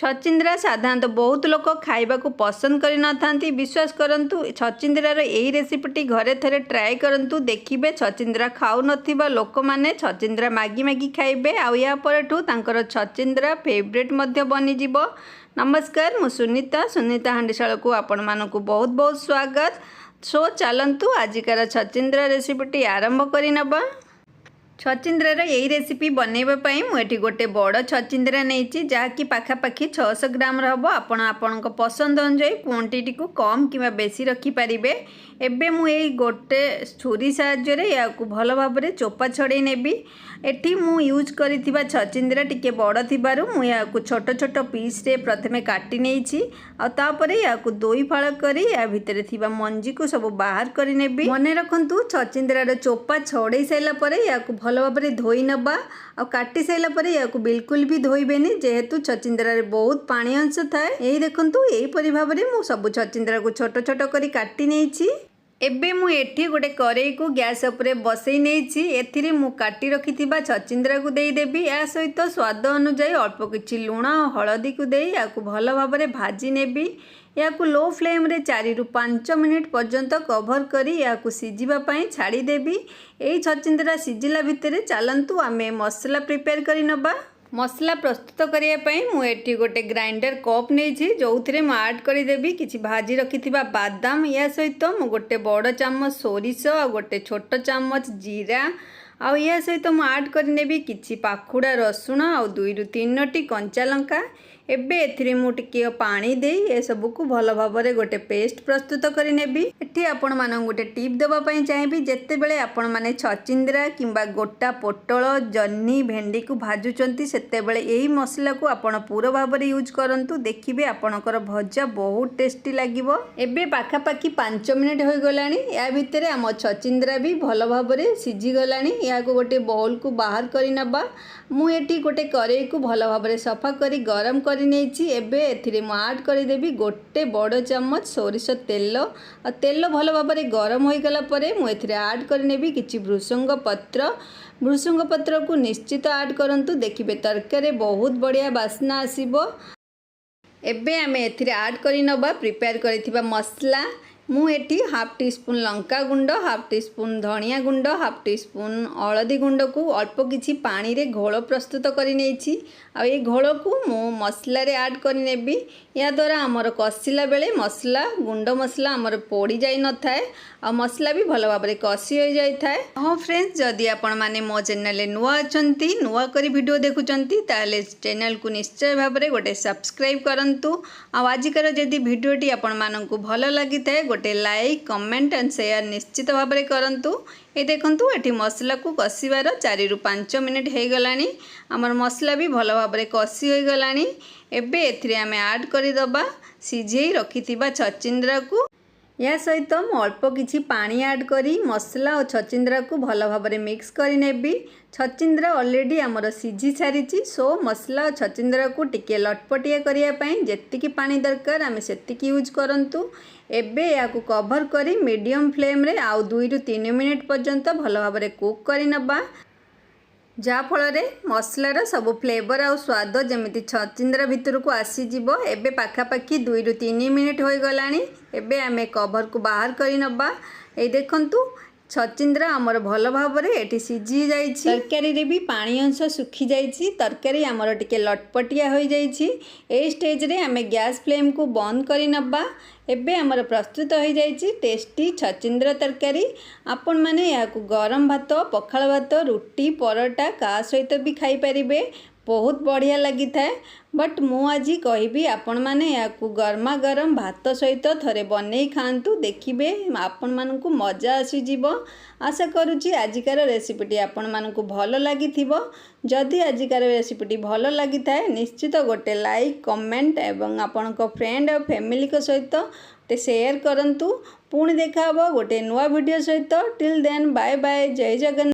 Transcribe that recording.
छचिंद्रा साधारणतः बहुत लोक खाइबा को पसंद करि नथांती। विश्वास करंतु छचिंद्रार एही रेसिपीटी घरे थरे ट्राए करंतु, देखिबे छचिंद्रा खाउ नथिबा लोक माने छचिंद्रा मागी मागी खाइबे आउ या परठू तांकर छचिंद्रा फेवरेट मध्ये बनि जिवो। नमस्कार, मु सुनीता हांडीशाल को आपण मानकु बहुत बहुत स्वागत। सो चलंतु आजिकार छचिंद्रा रेसिपीटी आरंभ करि नबा। छचिंद्रार यही रेसिपी बनैवाई मुझे गोटे बड़ छचिंद्रा नहीं जहाँकि पाखापाखि 600 ग्राम हम। आपण पसंद अनुजाई क्वांटिटी को कम कि बेसी रखिपारे। एबे मुझे गोटे छुरी साहाय्य या भल भाव चोपा छड़े नेबी। एठी मु यूज करिथिबा छचिंद्रा टिके बड़ थिबारु मु याकु छोट छोट पीस रे प्रथमे काटी नेछि आ तापरे याकु दोई फाळ करी या भितरे थिबा मंजी को सब बाहर करी नेबी। मने रखंतु छचिंद्रार चोपा छड़े साइला परे याकु भल भाव धोई नबा आ काटी साइला परे याकु बिल्कुल भी धोइबेनी, जेहेतु छचिंद्रार बहुत पानी अंश थाए। एही देखंतु एही परि भाव रे मु सब छचिंद्रा को छोट छोट करी काटी नेछि। एबे मु एठी गोटे करेई को गैस उपरे बसई नेछि। एथिरे मु काटी रखिथिबा छचिंद्रा को देई देबी। या सहित स्वाद अनुसार अल्प किछि लूण और हळदी को देई याकु भल भाबरे भाजी नेबी। याकु लो फ्लेम रे 4 रु 5 मिनिट पर्यंत कवर करी याकु सिजिबा पई छाड़ी देबी। एई छचिंद्रा सिजिला भितरे चलंतु आमे मसला प्रिपेयर करि नबा। मसला प्रस्तुत करने मुझे गोटे ग्राइंडर कप नहीं जो थे आड करदेवी किसी भाजी रखिथिबा बादाम। या सहित मु गोटे बड़ चामच सोरिष आ गोटे छोट चामच जीरा आ या सहित मु आड करनेबी किछि पाखुड़ा रसुण आ 2 रु 3 कंचा लंका। एबे एथिरे मु टिके पानी देई ए सब को भल भाबरे गोटे पेस्ट प्रस्तुत करि नेबी। एठी आपण मानन गोटे टिप देबा पई चाहेबी, जेते बेले आपण माने छचिंद्रा किंबा गोटा पोटल जन्नी भेंडी को भाजुचंती सेते बेले एही मसला को आपण पूरा भाबरे यूज करंतु, देखिबे आपणकर भजा बहुत टेस्टी लागिवो। एबे पाखा पाखी 5 मिनिट होई गलानी। या भितरे हम छचिंद्रा भी भल भाबरे सिझी गलानी। या को गोटे बाउल को बाहर करि नबा। मु एठी गोटे करेई को भल भाबरे सफा करी गरम करी नेछि। एबे एथिरे मु आड करि देबी गोटे बड़ चामच सोरिष तेल आ तेल भल भाबरे गरम होई गला परे मु एथिरे आड करि नेबी किछि भृसंग पत्र को निश्चित आड करंतु, देखिबे तरकारी बहुत बढ़िया बास्ना आसीबो। एबे आमे एथिरे आड करि नबा प्रिपेयर करिथिबा मसला। मु एठी हाफ टी स्पून लंका गुंड, हाफ टी स्पून धनिया गुंड, हाफ टी स्पून हलदी गुंड को अल्प किछि पानी रे घोल प्रस्तुत करि नेछि। आ ये घोल को मु मसला रे ऐड करि नेबी। या द्वारा हमर कसिला बेले मसला गुंड मसला हमर पोड़ी जाई न थाए आ मसला भी भल भाबरे कसी हो जाई थाए। हां फ्रेंड्स, जदि आपण माने मो चैनल ले नुवा अछंती, नुवा करी वीडियो देखुचंती, ताले चैनल को निश्चय भाबरे गोटे सब्सक्राइब करंतु। आ आजिकर जदि वीडियोटी आपण माननकु भल लागि थाए गोटे लाइक कमेंट एंड शेयर निश्चित भाबरे करंतु। ये देखंतु एठी मसला को कसीबार 4 रु 5 मिनिट हो गलानी। हमर मसला भी भल भाबरे कसी हो गलानी। एबे एथिरे आमे ऐड करि दबा सिझेई रखिथिबा छचिंद्रा को। या सहित मु अल्प किछि पानी ऐड करी मसला और छचिंद्रा को भल भाबरे मिक्स करि नेबी। छचिंद्रा ऑलरेडी हमर सिझी सारिछि, सो मसला और छचिंद्रा को टिके लटपटिया करिया पई जेतिकी पानी दरकार आमे सेतिकी यूज करंतु। एबे याकु कवर करी मीडियम फ्लेम रे आउ 2 रु 3 मिनिट पर्यंत भल भाबरे कुक करि नबा, जा फल मसलार सब फ्लेवर आ स्वाद जमिति छचिंद्रा भितर को आसीजिवो। एबे पाखापाखि 2 रु 3 मिनिट हो गलानी। एबे आमे कवर को बाहर करि नबा। ए देखंतु छचिंद्रा हमर भल भाबरे एठी सिझी जाइछि। तरकारी रे भी पानी अंश सुखी जाइछि, तरकारी हमर टिके लटपटिया हो जाइछि। ए स्टेज रे आमे गैस फ्लेम को बंद करि नबा। एबे हमर प्रस्तुत हो जाइछि टेस्टी छचिंद्रा तरकारी। आपण माने याकु गरम भात, पखाल भात, रुटी, परोटा का सहित भी खाई परिबे, बहुत बढ़िया लगी थाए। बट मु आज कहबी आपण माने याकु गरमा गरम भात सहित थरे बनै खांतु, देखिबे आपण मानकु मजा आसी जीवो। आशा करूची आजिकार रेसिपीटी आपण मानकु भल लागिथिबो। जदि आजिकार रेसिपीटी भल लगी थाए निश्चित गोटे लाइक कमेंट एवं आपणको फ्रेंड और फैमिली को सहित शेयर करंतु। पुणी देखा गोटे नुआ वीडियो सहित। टिल देन बाय बाय, जय जगन्नाथ।